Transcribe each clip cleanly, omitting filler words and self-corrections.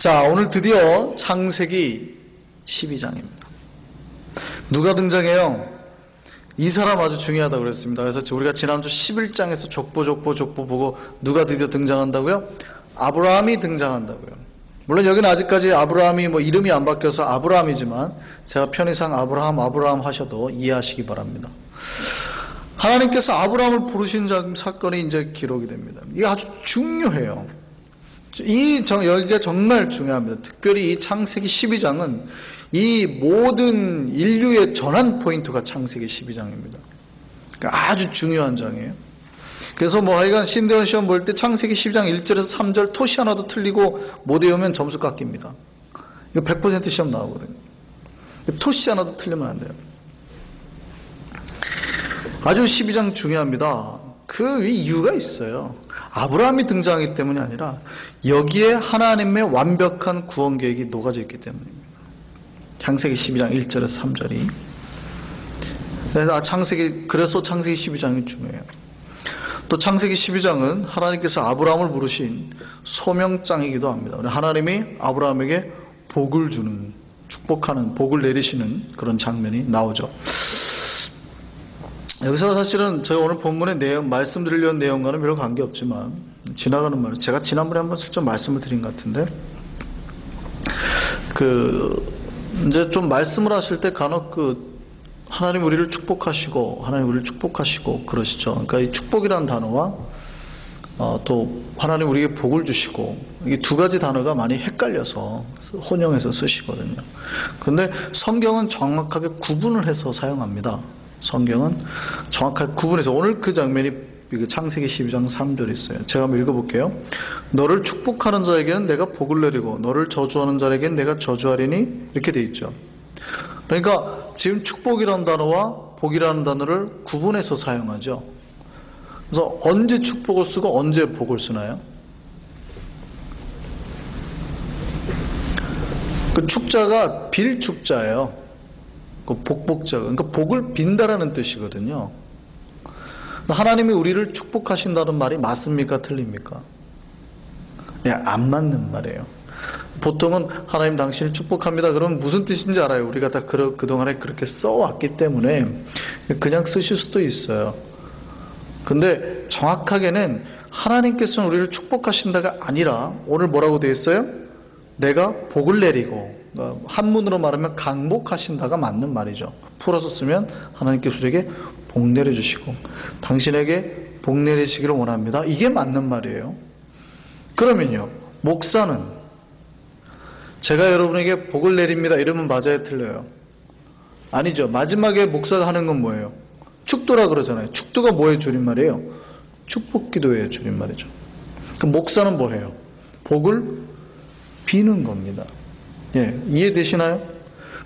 자, 오늘 드디어 창세기 12장입니다. 누가 등장해요? 이 사람 아주 중요하다고 그랬습니다. 그래서 우리가 지난주 11장에서 족보 보고 누가 드디어 등장한다고요? 아브라함이 등장한다고요. 물론 여기는 아직까지 아브라함이 이름이 안 바뀌어서 아브라함이지만 제가 편의상 아브라함 하셔도 이해하시기 바랍니다. 하나님께서 아브라함을 부르신 사건이 이제 기록이 됩니다. 이게 아주 중요해요. 여기가 정말 중요합니다. 특별히 이 창세기 12장은 이 모든 인류의 전환 포인트가 창세기 12장입니다. 그러니까 아주 중요한 장이에요. 그래서 하여간 신대원 시험 볼 때 창세기 12장 1절에서 3절 토시 하나도 틀리고 못 외우면 점수 깎입니다. 이거 100% 시험 나오거든요. 토시 하나도 틀리면 안 돼요. 아주 12장 중요합니다. 그 이유가 있어요. 아브라함이 등장하기 때문이 아니라 여기에 하나님의 완벽한 구원 계획이 녹아져 있기 때문입니다. 창세기 12장 1절에서 3절이. 그래서 창세기 12장이 중요해요. 또 창세기 12장은 하나님께서 아브라함을 부르신 소명장이기도 합니다. 하나님이 아브라함에게 복을 주는, 축복하는, 복을 내리시는 그런 장면이 나오죠. 여기서 사실은 제가 오늘 본문의 내용, 말씀드리려는 내용과는 별로 관계없지만 지나가는 말, 제가 지난번에 한번 슬쩍 말씀을 드린 것 같은데 이제 좀 말씀을 하실 때 간혹 하나님 우리를 축복하시고 그러시죠. 그러니까 이 축복이라는 단어와 또 하나님 우리에게 복을 주시고 이 두 가지 단어가 많이 헷갈려서 혼용해서 쓰시거든요. 근데 성경은 정확하게 구분을 해서 사용합니다. 성경은 정확하게 구분해서 오늘 그 장면이 창세기 12장 3절에 있어요. 제가 한번 읽어볼게요. 너를 축복하는 자에게는 내가 복을 내리고 너를 저주하는 자에게는 내가 저주하리니 이렇게 돼 있죠. 그러니까 지금 축복이라는 단어와 복이라는 단어를 구분해서 사용하죠. 그래서 언제 축복을 쓰고 언제 복을 쓰나요? 그 축자가 빌 축자예요. 그 복복자, 그러니까 복을 빈다라는 뜻이거든요. 하나님이 우리를 축복하신다는 말이 맞습니까? 틀립니까? 안 맞는 말이에요. 보통은 하나님 당신을 축복합니다. 그러면 무슨 뜻인지 알아요. 우리가 다 그동안에 그렇게 써왔기 때문에 그냥 쓰실 수도 있어요. 근데 정확하게는 하나님께서는 우리를 축복하신다가 아니라 오늘 뭐라고 되어 있어요? 내가 복을 내리고, 한문으로 말하면 강복하신다가 맞는 말이죠. 풀어서 쓰면 하나님께서 우리에게 복 내려주시고 당신에게 복 내리시기를 원합니다. 이게 맞는 말이에요. 그러면요, 목사는 제가 여러분에게 복을 내립니다 이러면 맞아요, 틀려요? 아니죠. 마지막에 목사가 하는 건 뭐예요? 축도라 그러잖아요. 축도가 뭐의 줄임말이에요? 축복기도의 줄임말이죠. 그럼 목사는 뭐예요? 복을 비는 겁니다. 예, 이해되시나요?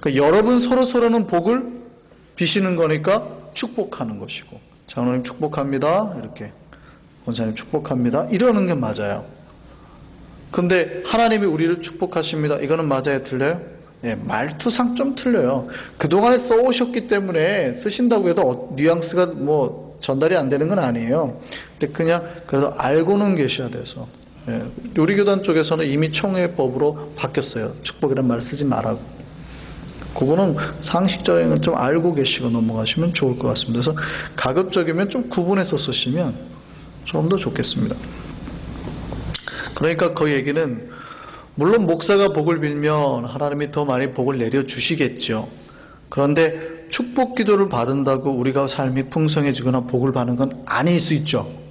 그러니까 여러분 서로는 복을 비시는 거니까 축복하는 것이고, 장로님 축복합니다 이렇게, 원사님 축복합니다 이러는 게 맞아요. 근데 하나님이 우리를 축복하십니다 이거는 맞아요, 틀려요? 예, 말투상 좀 틀려요. 그동안에 써오셨기 때문에 쓰신다고 해도 뉘앙스가 전달이 안 되는 건 아니에요. 근데 그냥 그래도 알고는 계셔야 돼서. 예, 우리 교단 쪽에서는 이미 총회법으로 바뀌었어요. 축복이라는 말 쓰지 말라고. 그거는 상식적인 좀 알고 계시고 넘어가시면 좋을 것 같습니다. 그래서 가급적이면 좀 구분해서 쓰시면 좀 더 좋겠습니다. 그러니까 그 얘기는 물론 목사가 복을 빌면 하나님이 더 많이 복을 내려주시겠죠. 그런데 축복 기도를 받는다고 우리가 삶이 풍성해지거나 복을 받는 건 아닐 수 있죠.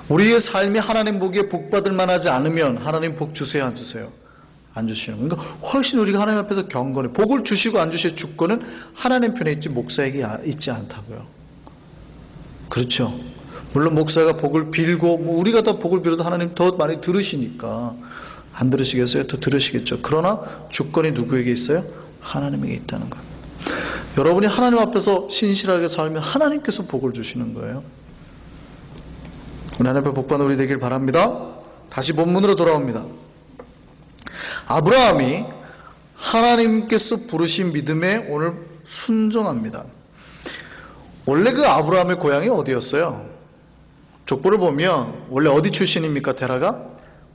우리의 삶이 하나님 보기에 복 받을 만하지 않으면 하나님 복 주세요, 안 주세요? 안 주시는 거예요. 그러니까 훨씬 우리가 하나님 앞에서 경건해. 복을 주시고 안 주시의 주권은 하나님 편에 있지 목사에게 있지 않다고요. 그렇죠. 물론 목사가 복을 빌고 우리가 다 복을 빌어도 하나님 더 많이 들으시니까 안 들으시겠어요? 더 들으시겠죠. 그러나 주권이 누구에게 있어요? 하나님에게 있다는 거예요. 여러분이 하나님 앞에서 신실하게 살면 하나님께서 복을 주시는 거예요. 우리 하나님 앞에 복 받는 우리 되길 바랍니다. 다시 본문으로 돌아옵니다. 아브라함이 하나님께서 부르신 믿음에 오늘 순종합니다. 원래 그 아브라함의 고향이 어디였어요? 족보를 보면 원래 어디 출신입니까? 테라가?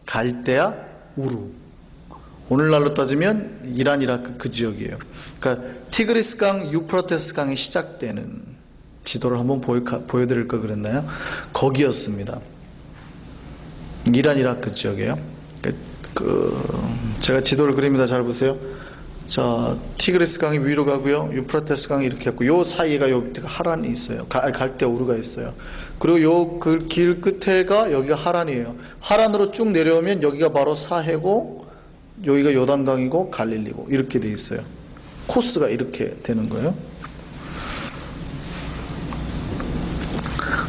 갈대아 우루. 오늘날로 따지면 이란, 이라크 그 지역이에요. 그러니까 티그리스 강, 유프라테스 강이 시작되는, 지도를 한번 보여드릴 걸 그랬나요? 거기였습니다. 이란, 이라크 지역이에요. 제가 지도를 그립니다. 잘 보세요. 자, 티그리스 강이 위로 가고요. 유프라테스 강이 이렇게 했고, 요 사이가 여기가 하란이 있어요. 갈대 우르가 있어요. 그리고 요 그 길 끝에가 여기가 하란이에요. 하란으로 쭉 내려오면 여기가 바로 사해고, 여기가 요단강이고 갈릴리고 이렇게 돼 있어요. 코스가 이렇게 되는 거예요.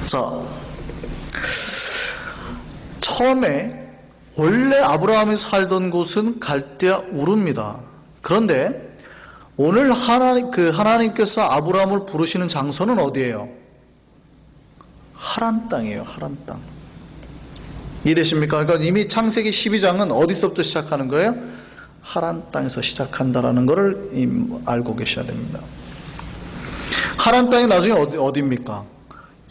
자, 처음에 원래 아브라함이 살던 곳은 갈대아 우르입니다. 그런데 오늘 하나님께서 아브라함을 부르시는 장소는 어디예요? 하란 땅이에요. 하란 땅. 이해되십니까? 그러니까 이미 창세기 12장은 어디서부터 시작하는 거예요? 하란 땅에서 시작한다라는 것을 알고 계셔야 됩니다. 하란 땅이 나중에 어디입니까?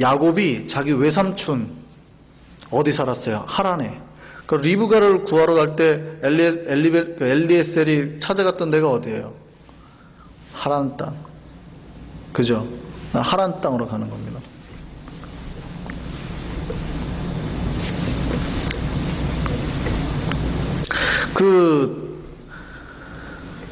야곱이 자기 외삼촌 어디 살았어요? 하란에. 그 리브가를 구하러 갈 때 엘리에셀이 찾아갔던 데가 어디예요? 하란 땅. 그죠? 하란 땅으로 가는 겁니다.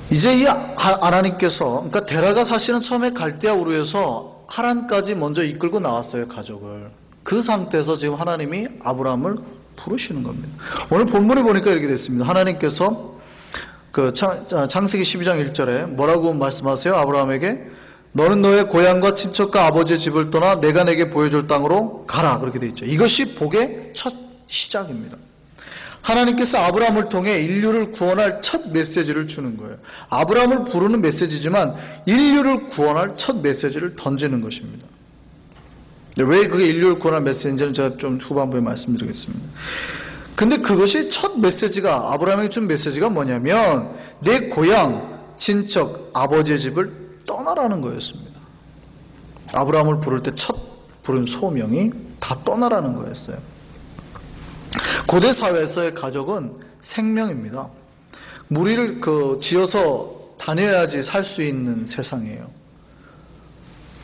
이제 이 하나님께서, 그러니까 데라가 사실은 처음에 갈대아 우르에서 하란까지 먼저 이끌고 나왔어요, 가족을. 그 상태에서 지금 하나님이 아브라함을 부르시는 겁니다. 오늘 본문을 보니까 이렇게 됐습니다. 하나님께서 창세기 12장 1절에 뭐라고 말씀하세요? 아브라함에게 너는 너의 고향과 친척과 아버지의 집을 떠나 내가 내게 보여줄 땅으로 가라. 그렇게 되어 있죠. 이것이 복의 첫 시작입니다. 하나님께서 아브라함을 통해 인류를 구원할 첫 메시지를 주는 거예요. 아브라함을 부르는 메시지지만 인류를 구원할 첫 메시지를 던지는 것입니다. 왜 그게 인류를 구원할 메시지인지는 제가 좀 후반부에 말씀드리겠습니다. 근데 그것이 첫 메시지가, 아브라함에게 준 메시지가 뭐냐면 내 고향, 친척, 아버지의 집을 떠나라는 거였습니다. 아브라함을 부를 때 첫 부른 소명이 다 떠나라는 거였어요. 고대 사회에서의 가족은 생명입니다. 무리를 지어서 다녀야지 살 수 있는 세상이에요.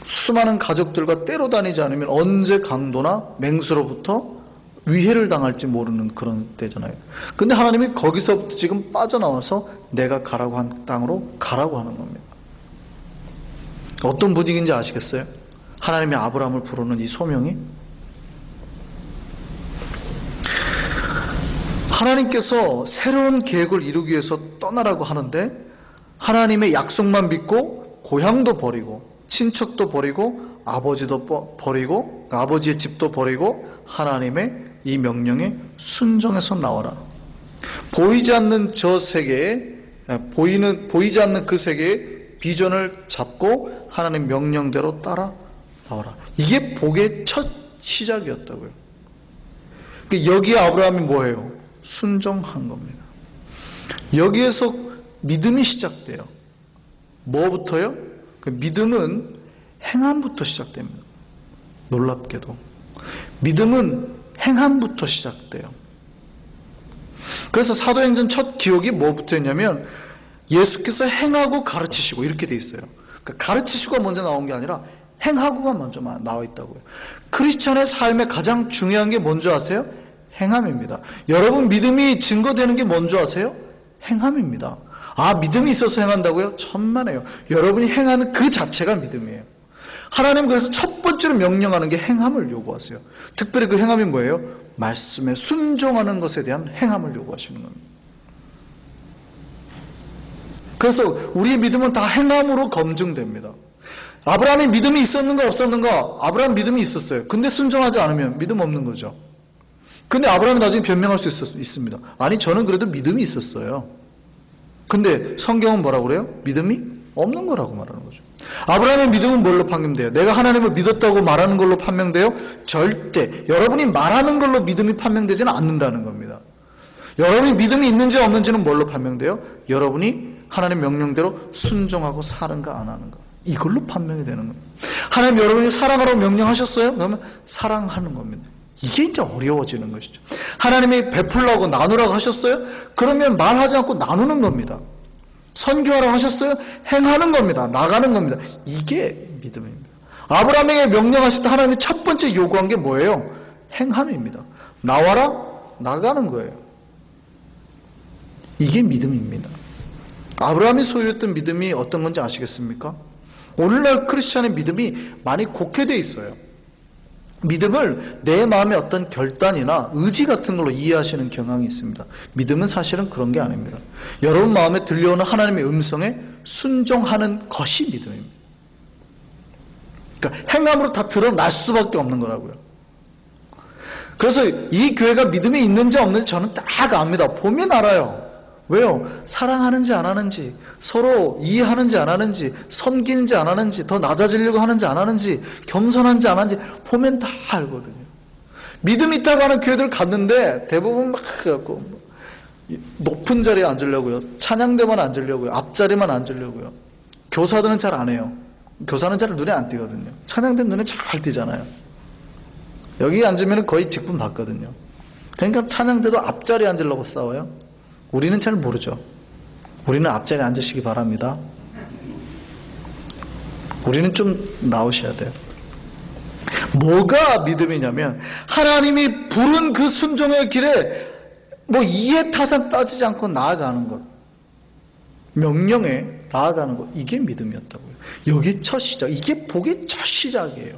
수많은 가족들과 때로 다니지 않으면 언제 강도나 맹수로부터 위해를 당할지 모르는 그런 때잖아요. 근데 하나님이 거기서부터 지금 빠져나와서 내가 가라고 한 땅으로 가라고 하는 겁니다. 어떤 분위기인지 아시겠어요? 하나님이 아브라함을 부르는 이 소명이, 하나님께서 새로운 계획을 이루기 위해서 떠나라고 하는데 하나님의 약속만 믿고 고향도 버리고 친척도 버리고 아버지도 버리고 아버지의 집도 버리고 하나님의 이 명령에 순종해서 나와라. 보이지 않는 저 세계에 보이지 않는 그 세계에 비전을 잡고 하나님 명령대로 따라 나와라. 이게 복의 첫 시작이었다고요. 여기에 아브라함이 뭐예요? 순종한 겁니다. 여기에서 믿음이 시작돼요. 뭐부터요? 그 믿음은 행함부터 시작됩니다. 놀랍게도 믿음은 행함부터 시작돼요. 그래서 사도행전 첫 기록이 뭐부터 했냐면 예수께서 행하고 가르치시고 이렇게 돼 있어요. 그러니까 가르치시고가 먼저 나온 게 아니라 행하고가 먼저 나와 있다고요. 크리스천의 삶에 가장 중요한 게 뭔지 아세요? 행함입니다. 여러분 믿음이 증거되는 게 뭔지 아세요? 행함입니다. 아, 믿음이 있어서 행한다고요? 천만에요. 여러분이 행하는 그 자체가 믿음이에요. 하나님 그래서 첫 번째로 명령하는 게 행함을 요구하세요. 특별히 그 행함이 뭐예요? 말씀에 순종하는 것에 대한 행함을 요구하시는 겁니다. 그래서 우리의 믿음은 다 행함으로 검증됩니다. 아브라함이 믿음이 있었는가 없었는가? 아브라함 믿음이 있었어요. 근데 순종하지 않으면 믿음 없는 거죠. 근데 아브라함이 나중에 변명할 수 있습니다. 아니, 저는 그래도 믿음이 있었어요. 근데 성경은 뭐라고 그래요? 믿음이 없는 거라고 말하는 거죠. 아브라함의 믿음은 뭘로 판명돼요? 내가 하나님을 믿었다고 말하는 걸로 판명돼요? 절대. 여러분이 말하는 걸로 믿음이 판명되지는 않는다는 겁니다. 여러분이 믿음이 있는지 없는지는 뭘로 판명돼요? 여러분이 하나님 명령대로 순종하고 사는가 안 하는가. 이걸로 판명이 되는 겁니다. 하나님 여러분이 사랑하라고 명령하셨어요? 그러면 사랑하는 겁니다. 이게 이제 어려워지는 것이죠. 하나님이 베풀라고 나누라고 하셨어요? 그러면 말하지 않고 나누는 겁니다. 선교하라고 하셨어요? 행하는 겁니다. 나가는 겁니다. 이게 믿음입니다. 아브라함에게 명령하실 때 하나님이 첫 번째 요구한 게 뭐예요? 행함입니다. 나와라, 나가는 거예요. 이게 믿음입니다. 아브라함이 소유했던 믿음이 어떤 건지 아시겠습니까? 오늘날 크리스찬의 믿음이 많이 곡해되어 있어요. 믿음을 내 마음의 어떤 결단이나 의지 같은 걸로 이해하시는 경향이 있습니다. 믿음은 사실은 그런 게 아닙니다. 여러분 마음에 들려오는 하나님의 음성에 순종하는 것이 믿음입니다. 그러니까 행함으로 다 드러날 수밖에 없는 거라고요. 그래서 이 교회가 믿음이 있는지 없는지 저는 딱 압니다. 보면 알아요. 왜요? 사랑하는지 안 하는지, 서로 이해하는지 안 하는지, 섬기는지 안 하는지, 더 낮아지려고 하는지 안 하는지, 겸손한지 안 하는지 보면 다 알거든요. 믿음이 있다고 하는 교회들 갔는데 대부분 막 해갖고 높은 자리에 앉으려고요. 찬양대만 앉으려고요. 앞자리만 앉으려고요. 교사들은 잘 안 해요. 교사는 잘 눈에 안 띄거든요. 찬양대 눈에 잘 띄잖아요. 여기 앉으면 거의 직분 받거든요. 그러니까 찬양대도 앞자리에 앉으려고 싸워요. 우리는 잘 모르죠. 우리는 앞자리에 앉으시기 바랍니다. 우리는 좀 나오셔야 돼요. 뭐가 믿음이냐면 하나님이 부른 그 순종의 길에 뭐 이해 타산 따지지 않고 나아가는 것, 명령에 나아가는 것, 이게 믿음이었다고요. 여기 첫 시작, 이게 복의 첫 시작이에요.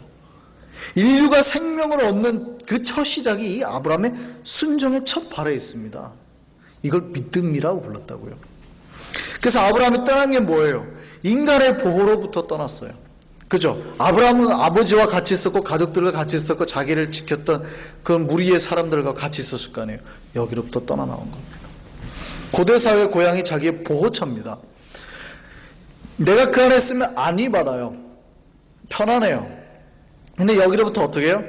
인류가 생명을 얻는 그 첫 시작이 이 아브라함의 순종의 첫 발에 있습니다. 이걸 믿음이라고 불렀다고요. 그래서 아브라함이 떠난 게 뭐예요? 인간의 보호로부터 떠났어요. 그죠? 아브라함은 아버지와 같이 있었고 가족들과 같이 있었고 자기를 지켰던 그 무리의 사람들과 같이 있었을 거 아니에요. 여기로부터 떠나 나온 겁니다. 고대사회 고향이 자기의 보호처입니다. 내가 그 안에 있으면 안위 받아요. 편안해요. 근데 여기로부터 어떻게 해요?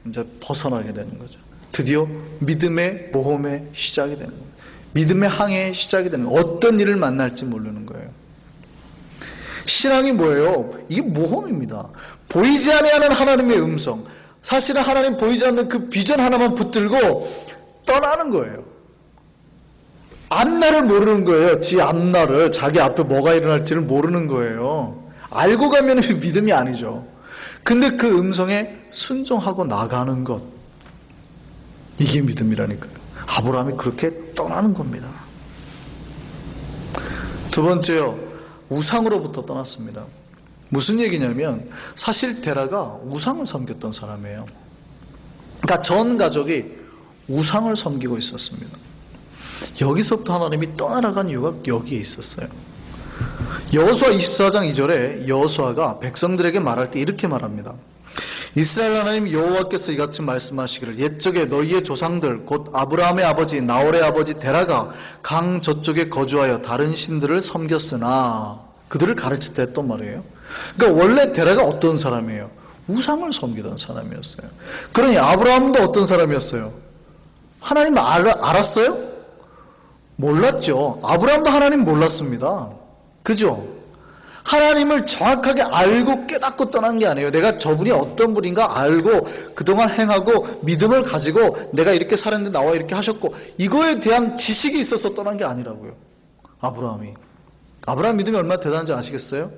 이제 벗어나게 되는 거죠. 드디어 믿음의 모험의 시작이 되는 거예요. 믿음의 항해의 시작이 되는 거예요. 어떤 일을 만날지 모르는 거예요. 신앙이 뭐예요? 이게 모험입니다. 보이지 아니하는 하나님의 음성. 사실은 하나님 보이지 않는 그 비전 하나만 붙들고 떠나는 거예요. 앞날을 모르는 거예요. 지 앞날을, 자기 앞에 뭐가 일어날지를 모르는 거예요. 알고 가면 믿음이 아니죠. 근데 그 음성에 순종하고 나가는 것, 이게 믿음이라니까요. 아브라함이 그렇게 떠나는 겁니다. 두 번째요, 우상으로부터 떠났습니다. 무슨 얘기냐면 사실 데라가 우상을 섬겼던 사람이에요. 그러니까 전 가족이 우상을 섬기고 있었습니다. 여기서부터 하나님이 떠나간 이유가 여기에 있었어요. 여호수아 24장 2절에 여호수아가 백성들에게 말할 때 이렇게 말합니다. 이스라엘 하나님 여호와께서 이같이 말씀하시기를 옛적에 너희의 조상들 곧 아브라함의 아버지 나홀의 아버지 데라가 강 저쪽에 거주하여 다른 신들을 섬겼으나, 그들을 가르칠 때 했던 말이에요. 그러니까 원래 데라가 어떤 사람이에요? 우상을 섬기던 사람이었어요. 그러니 아브라함도 어떤 사람이었어요? 하나님 알았어요? 몰랐죠. 아브라함도 하나님 몰랐습니다. 그죠? 하나님을 정확하게 알고 깨닫고 떠난 게 아니에요. 내가 저분이 어떤 분인가 알고 그동안 행하고 믿음을 가지고 내가 이렇게 살았는데 나와 이렇게 하셨고 이거에 대한 지식이 있어서 떠난 게 아니라고요. 아브라함 믿음이 얼마나 대단한지 아시겠어요?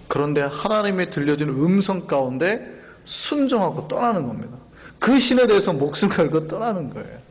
그런데 하나님의 들려주는 음성 가운데 순종하고 떠나는 겁니다. 그 신에 대해서 목숨 걸고 떠나는 거예요.